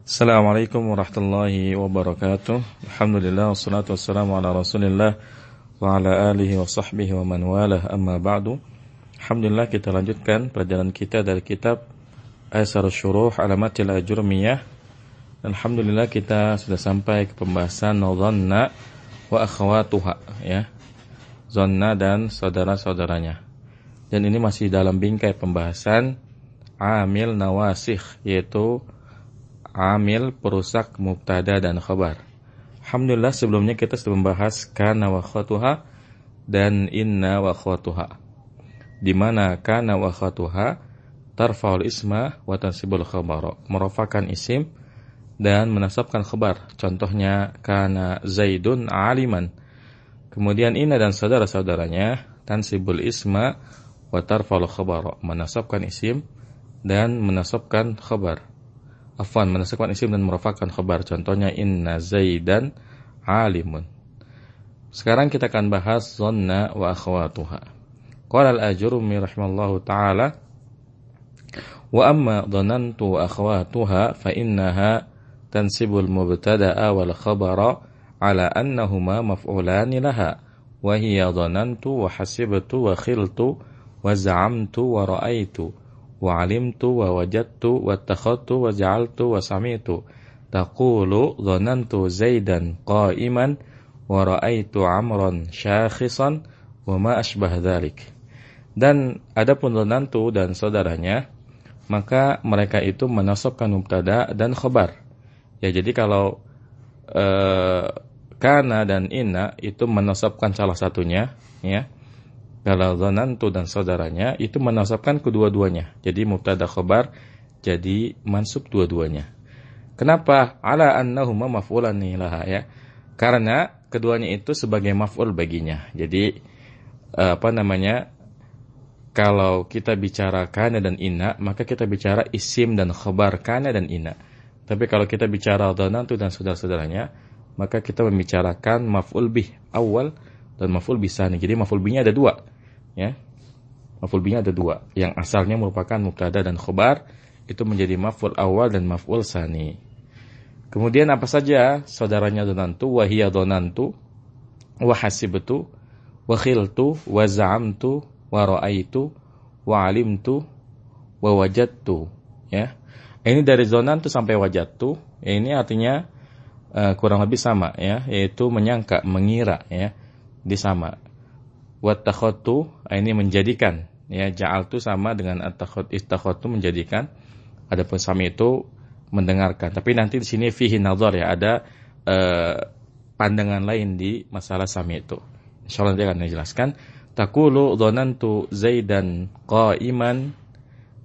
Assalamualaikum warahmatullahi wabarakatuh. Alhamdulillah wassalatu wassalamu ala Rasulillah wa ala alihi wa sahbihi wa man walah, amma ba'du. Alhamdulillah, kita lanjutkan pelajaran kita dari kitab Aisarus Syuruh Alamatil Ajurmiyah. Alhamdulillah, kita sudah sampai ke pembahasan dhanna wa akhawatuha, ya. Dhanna dan saudara-saudaranya. Dan ini masih dalam bingkai pembahasan amil nawasikh, yaitu amil perusak mubtada dan khabar. Alhamdulillah, sebelumnya kita sudah membahas kana wa akhwatuha dan inna wa akhwatuha, di mana kana wa akhwatuha tarfa'ul isma wa tansibul khabara, merafakan isim dan menasabkan khabar. Contohnya kana zaidun aliman. Kemudian inna dan saudara-saudaranya tansibul isma wa tarfa'ul khabara, menasabkan isim dan menasabkan khabar. Menasabkan isim dan merafakan khabar. Contohnya inna zaidan alimun. Sekarang kita akan bahas dhanna wa akhawatuha. Qala al-Ajurmi rahimallahu ta'ala, wa amma dhanantu wa akhawatuha fa innaha tansibul mubtada'a wal khabara ala annahuma maf'ulani laha, wa hiya dhanantu wa hasibtu wa khiltu wa za'amtu wa ra'aitu wa alimtu wa wajadtu wa takhadtu wa ja'altu wa sami'tu. Taqulu dhanantu zaidan qa'iman wa ra'aitu amran syakhisan wa ma asbah dhalik. Dan adapun dhanantu dan saudaranya, maka mereka itu menasabkan mubtada dan khabar. Ya, jadi kalau kana dan inna itu menasabkan salah satunya, ya. Kalau dhanantu dan saudaranya itu menasabkan kedua-duanya. Jadi mubtada khabar jadi mansub dua-duanya. Kenapa? Ala annahuma maf'ulani laha, ya. Karena keduanya itu sebagai maf'ul baginya. Jadi kalau kita bicara kana dan inna, maka kita bicara isim dan khabar kana dan inna. Tapi kalau kita bicara dhanantu dan saudara-saudaranya, maka kita membicarakan maf'ul bih awal dan maf'ul bih tsani. Jadi maf'ul bihnya ada dua. Ya, maf'ul bihi ada dua. Yang asalnya merupakan mubtada dan khabar, itu menjadi maf'ul awal dan maf'ul tsani. Kemudian apa saja saudaranya dhanantu? Wa hiya dhanantu wa hasibtu wa khiltu wa za'amtu wa ra'aitu wa alimtu wa wajadtu, ya. Ini dari dhanantu sampai wajadtu, ya, ini artinya kurang lebih sama, ya, yaitu menyangka, mengira, ya, di sama. Wattakhadtu, ini menjadikan, ya, ja'altu sama dengan ittakhadtu menjadikan. Adapun sami itu mendengarkan. Tapi nanti di sini fihi nadhar, ya, ada pandangan lain di masalah sami itu. Insyaallah nanti akan dijelaskan. Taqulu dhanantu zaidan qa'iman,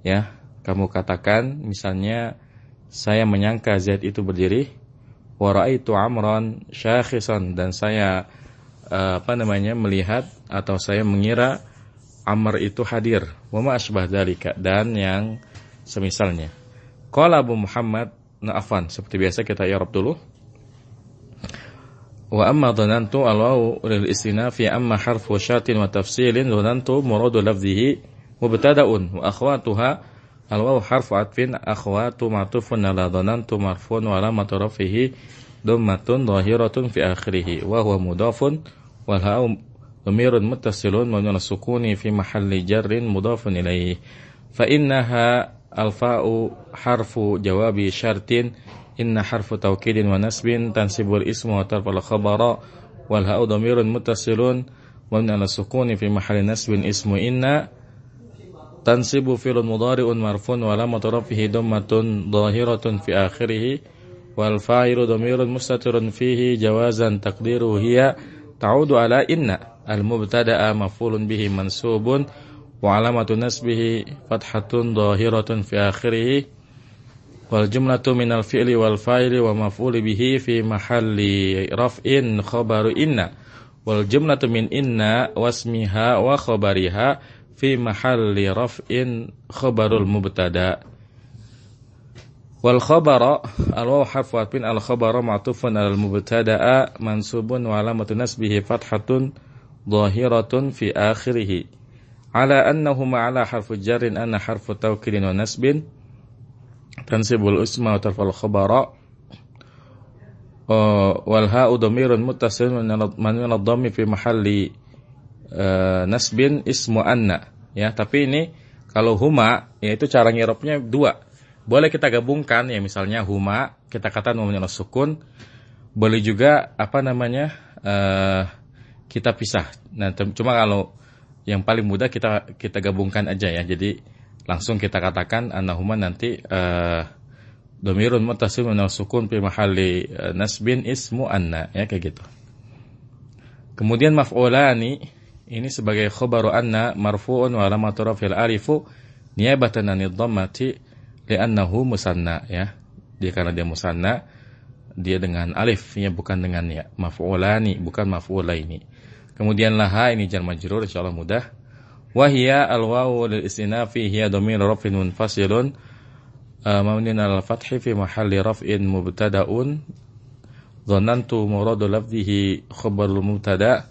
ya, kamu katakan misalnya saya menyangka Zaid itu berdiri. Wa ra'aitu amran syakhisan, dan saya melihat atau saya mengira Amr itu hadir. Wa ma asbah dzalika, dan yang semisalnya. Qala Abu Muhammad, seperti biasa kita i'rab dulu. Wa amma dhanantu al-wawu lil istinafi amma harfu syatin wa tafsilin. Dhanantu muradu lafdhihi mubtada'un wa akhwatuha al-wawu harfu atfin, akhwatu ma'tufun ala dhanantu marfu'un wa alamatu rafihi dhammatun dhahiratun fi akhirih wa huwa mudhafun wal ha'u dhamirun muttasilun mabniun 'ala sukuni fi mahalli jarrin mudhafun ilayhi. Fa innaha al-fa'u harfu jawabi syartin, inna harfu taukidin wa nasbin, tansibul ismu wa tarfa'ul khabara, wal ha'u dhamirun muttasilun mabniun 'ala sukuni fi mahalli nasbin ismu inna, tansibu fi'lun mudhari'un marfu'un wa alamatu rafihi dhammatun dhahiratun fi akhirih, wal fa'ilu dhamirun mustatirun fihi jawazan taqdiruhu hiya ta'udu ala inna, al-mubtada'a maf'ulun bihi mansubun wa alamatu nasbihi fathatun dhahiratun fi akhirih, wal jumlatu minal fi'li wal fa'ili wa maf'uli bihi fi mahalli raf'in khabaru inna, wal jumlatu min inna wasmiha wa khabariha fi mahalli raf'in khabarul mubtada'. Wal khabara al-wawu harfu atfin, al-khabara ma'tufun alal mubtada'a mansubun wa alamatu nasbihi fathatun dhahiratun fi akhirih. Ala annahuma ala harfu jarrin anna harfu taukidin wa nasbin, tansibul isma wa tarfa'ul khabara wal ha'u dhamirun muttasilun min ad-dhammi fi mahalli nasbin ismu anna. Ya, tapi ini kalau huma, yaitu cara ngirapnya dua. Boleh kita gabungkan, ya misalnya huma kita katakan mabniun ala sukun. Boleh juga kita pisah. Nah, cuma kalau yang paling mudah kita gabungkan aja ya. Jadi langsung kita katakan annahuma nanti dhamirun muttasilun min al-sukun fi mahalli nasbin ismu anna, ya kayak gitu. Kemudian maf'ulani ini sebagai khabaru anna marfu'un wa alamatu raf'il alifu niyabatan 'anid dhammati li'annahu musanna, ya. Dia karena dia musanna, dia dengan alif, ya, bukan dengan ya. Maf'ulani bukan maf'ulaini. Kemudian laha ini jar majrur, insyaallah mudah. Wa hiya al-wawu lil istinafi hiya dhamir raf'in munfasilun mabniun 'alal fathi fi mahalli raf'in mubtada'un dhanantu muradu lafdhihi khabarul mubtada'.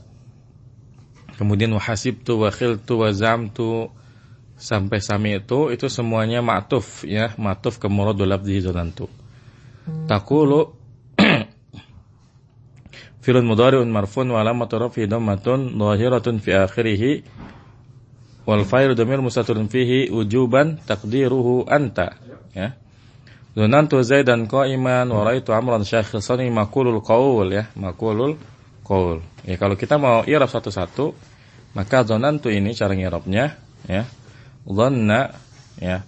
Kemudian wahasibtu wa khiltu wa zamtu sampai sami'tu itu semuanya ma'tuf, ya, ma'tuf ke muradu lafdhihi dhanantu. Taqulu fi'lun mudhari'un marfu'un wa alamatu raf'ihi dhammatun dhahiratun fi akhirih wal fa'ilu dhamir mustatirun fihi wujuban taqdiruhu anta, ya. Dhanantu Zaidan qa'iman wa ra'aitu Amran syakhisan maqulul qaul, ya, maqulul qaul. Ya, kalau kita mau i'rab satu-satu, maka dhanantu ini cara i'rabnya, ya. Dhanna, ya,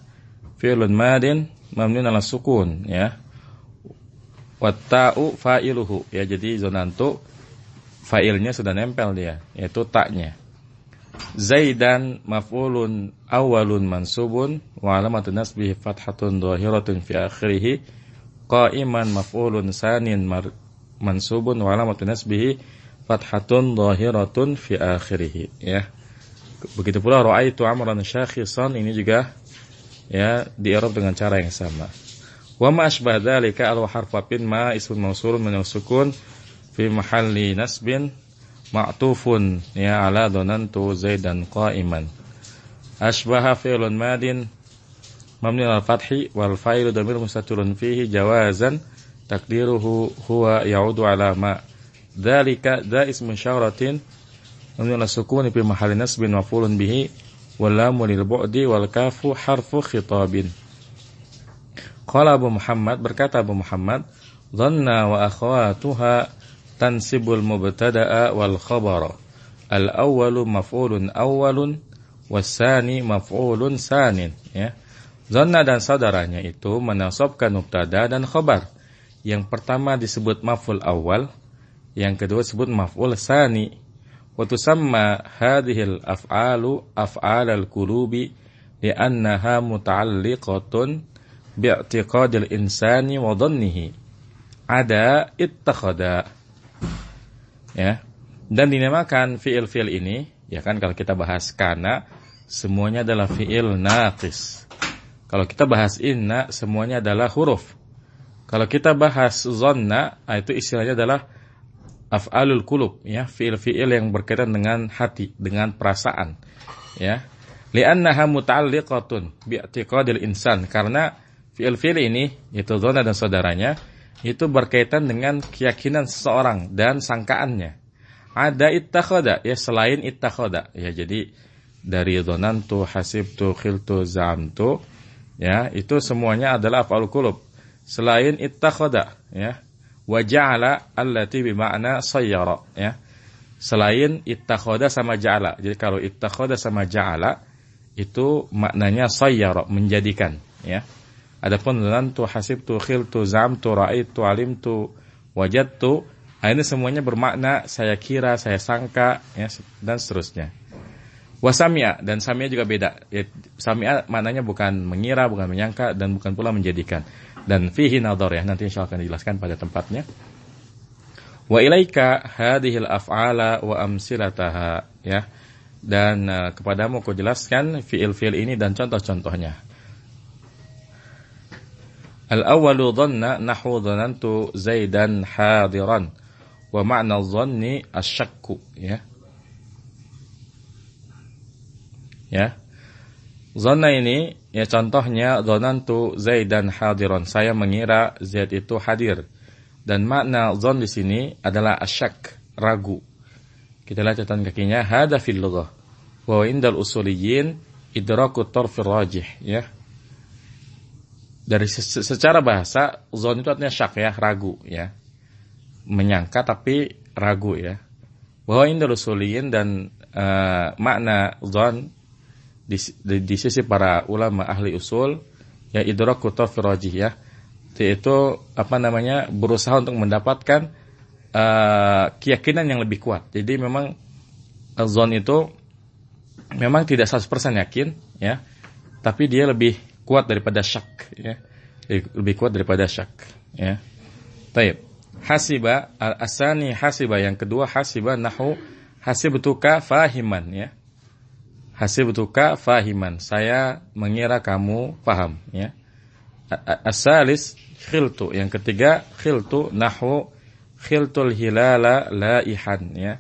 fi'lun madin mabniun 'ala sukun, ya. Wa ta'u fa'iluhu, ya, jadi dhanantu fa'ilnya sudah nempel dia, yaitu ta'nya. Zaidan maf'ulun awwalun mansubun wa alamatu nasbihi fathatun dhahiratun fi akhirih. Qa'iman maf'ulun sanin mansubun wa alamatu nasbihi fathatun dhahiratun fi akhirih, ya. Begitu pula ra'aitu Amran syakhisan, ini juga, ya, di-i'rab dengan cara yang sama. Wa ma asbah dzalika al-harfun ma ismun mawsulun min al-sukun fi mahalli nasbin ma'tufun, ya, ala dhanantu Zaidan qa'iman. Asbaha fi'lun madin mabniun 'alal fathi wal fa'ilu dhamir mustatirun fihi jawazan taqdiruhu huwa ya'udu 'ala ma. Dzalika dza ismun syaratin mabniun 'ala sukuni fi mahalli nasbin maf'ulun bihi wal lamu lil bu'di wal kafu harfu khitabin. Qala Abu Muhammad, berkata Abu Muhammad, dhanna wa akhawatuha tansibul mubtada'a wal khabara. Al-awwalu maf'ulun awwalun was-tsani maf'ulun sanin, ya. Dhanna dan saudaranya itu menasabkan mubtada dan khabar. Yang pertama disebut maf'ul awal, yang kedua disebut maf'ul tsani. Wa tusamma hadhil af'alu af'alal qulubi li'annaha muta'alliqatun bi'tiqadil insani wa dhannihi ada ittakhadha, ya. Dan dinamakan fi'il ini, ya kan, kalau kita bahas kana semuanya adalah fi'il naqis. Kalau kita bahas inna semuanya adalah huruf. Kalau kita bahas dhanna, itu istilahnya adalah af'alul qulub, ya, fi'il yang berkaitan dengan hati, dengan perasaan, ya. Li'annaha muta'alliqatun bi'tiqadil insan, karena fi'il ini, yaitu dhanna dan saudaranya, itu berkaitan dengan keyakinan seseorang dan sangkaannya. Ada ittakhadha, ya, selain ittakhadha, ya. Jadi dari dhanantu, hasibtu, khiltu, zamtu, ya, itu semuanya adalah af'alul qulub. Selain ittakhadha, ya. Wa ja'ala allati bima'na sayyara, ya. Selain ittakhadha sama ja'ala. Jadi kalau ittakhadha sama ja'ala itu maknanya sayyara, menjadikan, ya. Adapun dhanantu, hasibtu, khiltu, zamtu, ra'aitu, alimtu, wajadtu, ini semuanya bermakna saya kira, saya sangka, ya, dan seterusnya. Wasami'a, dan sami'a juga beda. Ya, sami'a maknanya bukan mengira, bukan menyangka, dan bukan pula menjadikan. Dan fihi nadhar, ya, nanti insyaallah akan dijelaskan pada tempatnya. Wa ilaika hadhil af'ala wa amsilataha, ya. Dan kepadamu aku jelaskan fi'il ini dan contoh-contohnya. Al-awwalu dhanna nahwu dhanantu Zaidan hadiran wa ma'na dhanni asyakku, ya. Ya. Zonna ini ya contohnya dzanantu Zaidan hadiron. Saya mengira Zaid itu hadir. Dan makna zon di sini adalah asyak, ragu. Kita lihat catatan kakinya, hada fil lughah. Wa indal usuliyyin idraku tarfir rajih, ya. Dari secara bahasa zon itu artinya syak, ya, ragu, ya. Menyangka tapi ragu, ya. Wa indal usuliyyin dan makna zon di sisi para ulama ahli usul ya idraku tarfir rajih, ya. Yaitu berusaha untuk mendapatkan keyakinan yang lebih kuat. Jadi memang zon itu memang tidak 100% yakin, ya, tapi dia lebih kuat daripada syak, ya, lebih kuat daripada syak, ya. Taib. Hasiba al-asani hasiba, yang kedua hasiba nahu hasibtuka fahiman, ya. Hasibtuka fahiman, saya mengira kamu paham, ya. As-salis khiltu, yang ketiga khiltu nahu khiltul hilala laihan, ya.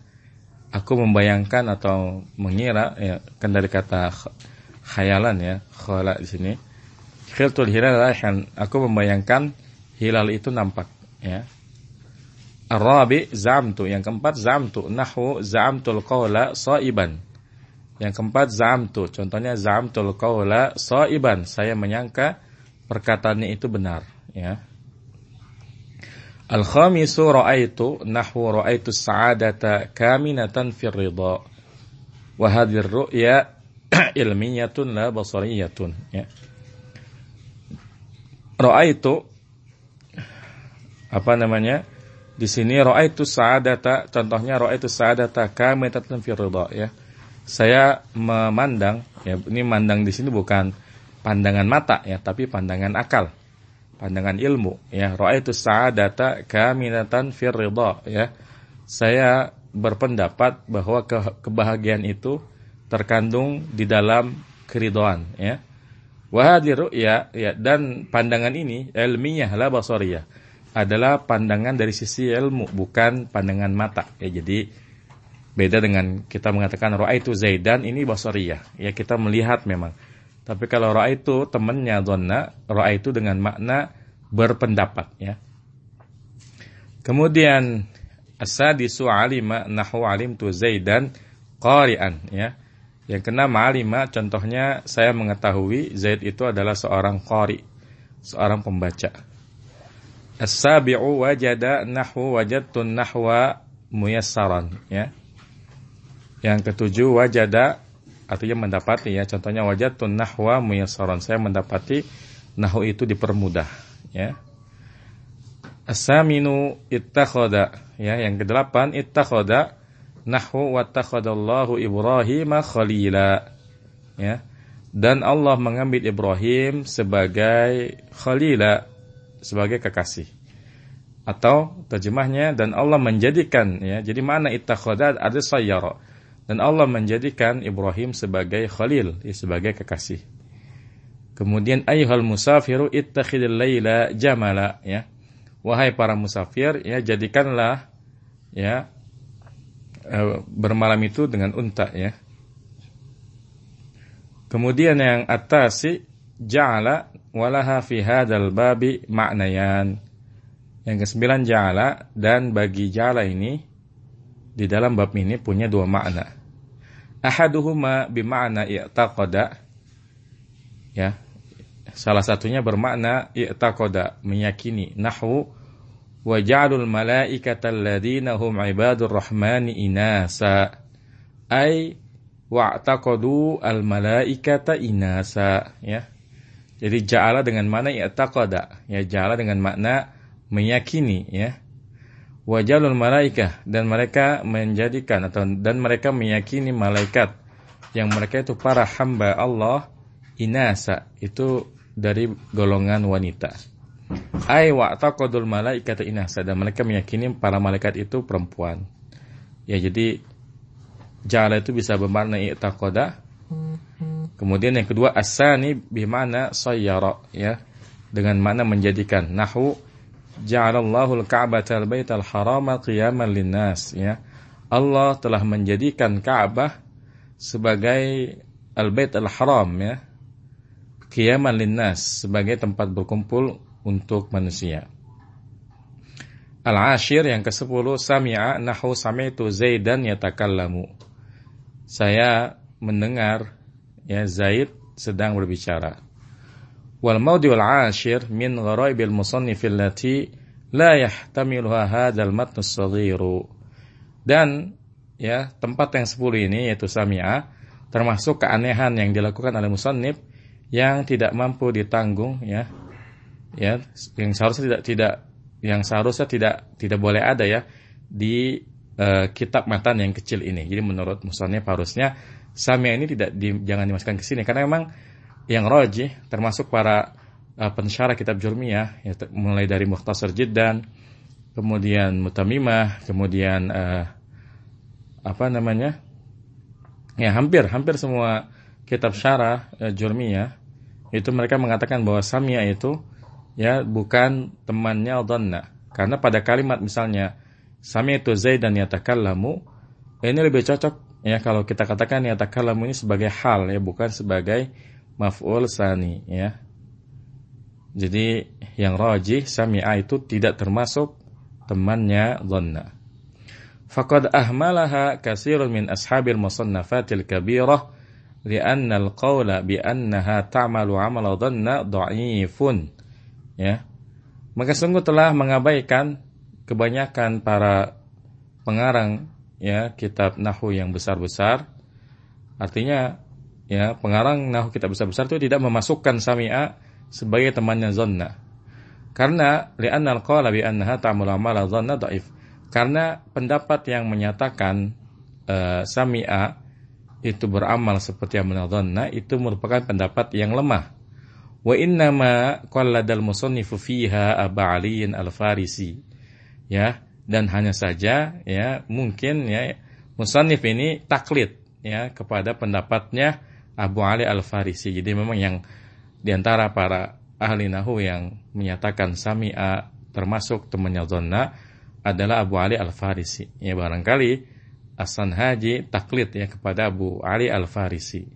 Aku membayangkan atau mengira, ya, kan dari kata khayalan, ya, khala di sini. Khiltul hilala laihan, aku membayangkan hilal itu nampak, ya. Ar-rabi zamtu, yang keempat zamtu nahu zamtul qawla shaiban. Yang keempat zamtu, contohnya zamtul qawla shaiban, saya menyangka perkataannya itu benar, ya. Al-khamisu ra'aitu nahwu ra'aitu sa'adata kaminatan fir ridha. Wa hadhihi ar-ru'ya ilmiyatun la basariyatun, ya. Ra'aitu di sini ra'aitu sa'adata, contohnya ra'aitu sa'adata kaminatan fir ridha, ya. Saya memandang, ya, ini mandang di sini bukan pandangan mata, ya, tapi pandangan akal, pandangan ilmu, ya. Ra'aitu sa'adata kaminatan fir ridha, ya. Saya berpendapat bahwa kebahagiaan itu terkandung di dalam keridhaan, ya. Wa hadhihi ru'ya, ya, dan pandangan ini ilmiyah la basariyah, adalah pandangan dari sisi ilmu, bukan pandangan mata, ya. Jadi beda dengan kita mengatakan ra'aitu Zaidan, ini basariyah, ya, kita melihat memang. Tapi kalau ra'aitu temannya dhanna, ra'aitu dengan makna berpendapat, ya. Kemudian as-sadisu alima nahwu alimtu Zaidan qari'an, ya. Yang keenam alima, contohnya saya mengetahui Zaid itu adalah seorang qari, seorang pembaca. As-sabi'u wajada nahwu wajadtu nahwa muyassaran, ya. Yang ketujuh wajada, artinya mendapati, ya, contohnya wajadtun nahwa muyassaran, saya mendapati nahwu itu dipermudah, ya. As-saminu ittakhadha, ya, yang kedelapan ittakhadha nahwu wattakhadallahu Ibrahim khalila, ya. Dan Allah mengambil Ibrahim sebagai khalila, sebagai kekasih. Atau terjemahnya dan Allah menjadikan, ya. Jadi mana ittakhadha ada sayyara. Dan Allah menjadikan Ibrahim sebagai khalil, ya, sebagai kekasih. Kemudian ayyuhal musafiru ittakhidil laila jamala, ya. Wahai para musafir, ya, jadikanlah, ya, bermalam itu dengan unta, ya. Kemudian yang atasi ja'ala walaha fi hadzal babi ma'nayan. Yang kesembilan ja'ala, dan bagi ja'ala ini di dalam bab ini punya dua makna. Ahaduhuma bima'na i'taqada, ya. Salah satunya bermakna i'taqada, meyakini, nahwu wa ja'alul malaikata alladziina hum ibadur rahmani inasa, ay wa'taqadu al malaikata inasa, ya. Jadi ja'ala dengan makna i'taqada, ya, ja'ala dengan makna meyakini, ya. Wajalul malaikah, dan mereka menjadikan dan mereka meyakini malaikat yang mereka itu para hamba Allah inasa, itu dari golongan wanita. Ai wa'taqadul malaikata inasa, dan mereka meyakini para malaikat itu perempuan. Ya, jadi ja'ala itu bisa bermakna i'taqada. Kemudian yang kedua as-sani bimana sayyara, ya, dengan makna menjadikan, nahwu ja'alallahu al-Ka'bata al-Baital Harama qiyaman linnas, ya. Allah telah menjadikan Ka'bah sebagai al-Bait al-Haram, ya, qiyaman linnas, sebagai tempat berkumpul untuk manusia. Al-ashir, yang ke-10, sami'a nahu sami'tu Zaidan yatakallamu. Saya mendengar ya Zaid sedang berbicara. Wal maudi wal ashir min ghara'ibil musannif allati la yahtamiluha hadzal matn as-saghir. Dan ya, tempat yang 10 ini yaitu sami'a termasuk keanehan yang dilakukan oleh musannif yang tidak mampu ditanggung ya. Ya, yang seharusnya tidak boleh ada ya di kitab matan yang kecil ini. Jadi menurut musannif harusnya sami'a ini jangan dimasukkan ke sini karena memang yang rajih termasuk para pensyarah kitab Jurmiyah ya, mulai dari Mukhtasar Jiddan, kemudian Mutamimah, kemudian ya hampir semua kitab syarah Jurmiyah itu mereka mengatakan bahwa sami'a itu ya bukan temannya dhanna. Karena pada kalimat misalnya sami'tu Zaidan yatakallamu, ini lebih cocok ya kalau kita katakan yatakallamu ini sebagai hal ya, bukan sebagai maf'ul tsani ya. Jadi yang rajih sami'a itu tidak termasuk temannya dhanna. Faqad ahmalaha katsirun min ashabil musannafatil kabirah li'anna al-qawla bi annaha ta'malu 'amala dhanna dha'ifun. Ya. Maka sungguh telah mengabaikan kebanyakan para pengarang ya kitab nahwu yang besar-besar. Artinya ya, pengarang nahwu kitab besar-besar itu tidak memasukkan sami'a sebagai temannya dhanna. Karena li'anna al-qawla bi annaha ta'malu 'amala dhanna dha'if. Karena pendapat yang menyatakan sami'a itu beramal seperti amal dhanna itu merupakan pendapat yang lemah. Wa innama qalladal musannifu fiha Aba Aliin Al-Farisi. Ya, dan hanya saja ya mungkin ya musannif ini taklid ya kepada pendapatnya Abu Ali Al-Farisi. Jadi memang yang diantara para ahli nahwu yang menyatakan sami'a termasuk temannya dhanna adalah Abu Ali Al-Farisi. Ya, barangkali As-Sanhaji taklid ya kepada Abu Ali Al-Farisi.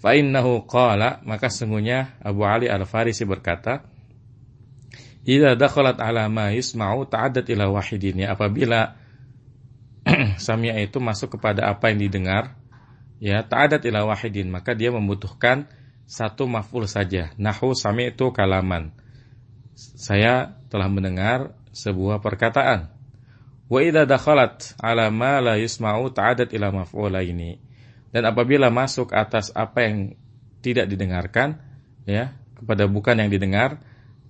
Fa innahu qala, maka sesungguhnya Abu Ali Al-Farisi berkata, idza dakhalat ala ma yusma'u ta'addat ila wahidin. Ya, apabila sami'a itu masuk kepada apa yang didengar, ya ta'addat ila wahidin, maka dia membutuhkan satu maf'ul saja. Nahu sami'tu kalaman. Saya telah mendengar sebuah perkataan. Wa idza dakhalat ala ma la yusma'u ta'addat ila maf'ulaini. Dan apabila masuk atas apa yang tidak didengarkan ya, kepada bukan yang didengar,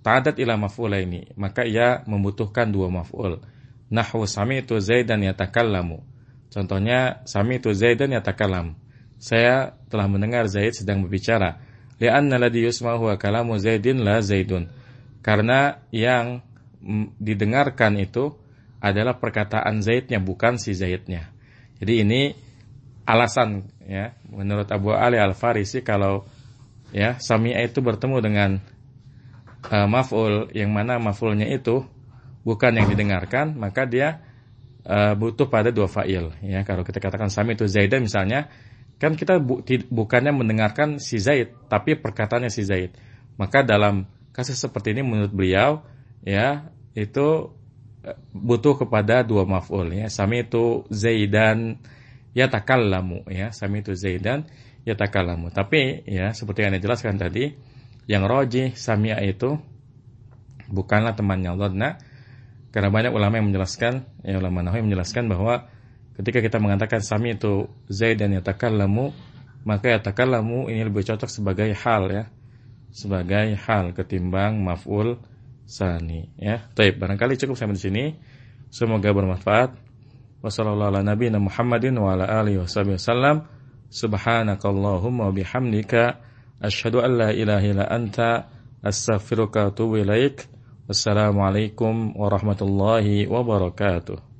ta'addat ila maf'ulaini, maka ia membutuhkan dua maf'ul. Nahwu sami'tu Zaidan yatakallamu. Contohnya sami'tu Zaidan yatakallam. Saya telah mendengar Zaid sedang berbicara. Li'anna ladzi yusma'u huwa kalamu Zaidin la Zaidun. Karena yang didengarkan itu adalah perkataan Zaidnya, bukan si Zaidnya. Jadi ini alasan ya menurut Abu Ali Al-Farisi kalau ya sami'a itu bertemu dengan maf'ul yang mana maf'ulnya itu bukan yang didengarkan, maka dia butuh pada dua fa'il ya. Kalau kita katakan sami'tu Zaidan misalnya, kan kita bukannya mendengarkan si Zaid tapi perkataannya si Zaid. Maka dalam kasus seperti ini menurut beliau ya itu butuh kepada dua maf'ul ya. Sami'tu Zaidan yatakallamu ya, sami'tu Zaidan yatakallamu. Tapi ya seperti yang dijelaskan tadi, yang rajih sami'a itu bukanlah temannya dhanna, karena banyak ulama yang menjelaskan, ya ulama nahwu yang menjelaskan bahwa ketika kita mengatakan sami'tu Zaidan yatakallamu, maka yatakallamu ini lebih cocok sebagai hal ya, sebagai hal ketimbang maf'ul tsani ya. Baik, barangkali cukup sampai di sini. Semoga bermanfaat. Wassallallahu ala nabiyina Muhammadin wa ala alihi wasallam. Subhanakallahumma wa bihamdika asyhadu an la ilaha illa anta astaghfiruka wa atubu ilaik. Wassalamualaikum warahmatullahi wabarakatuh.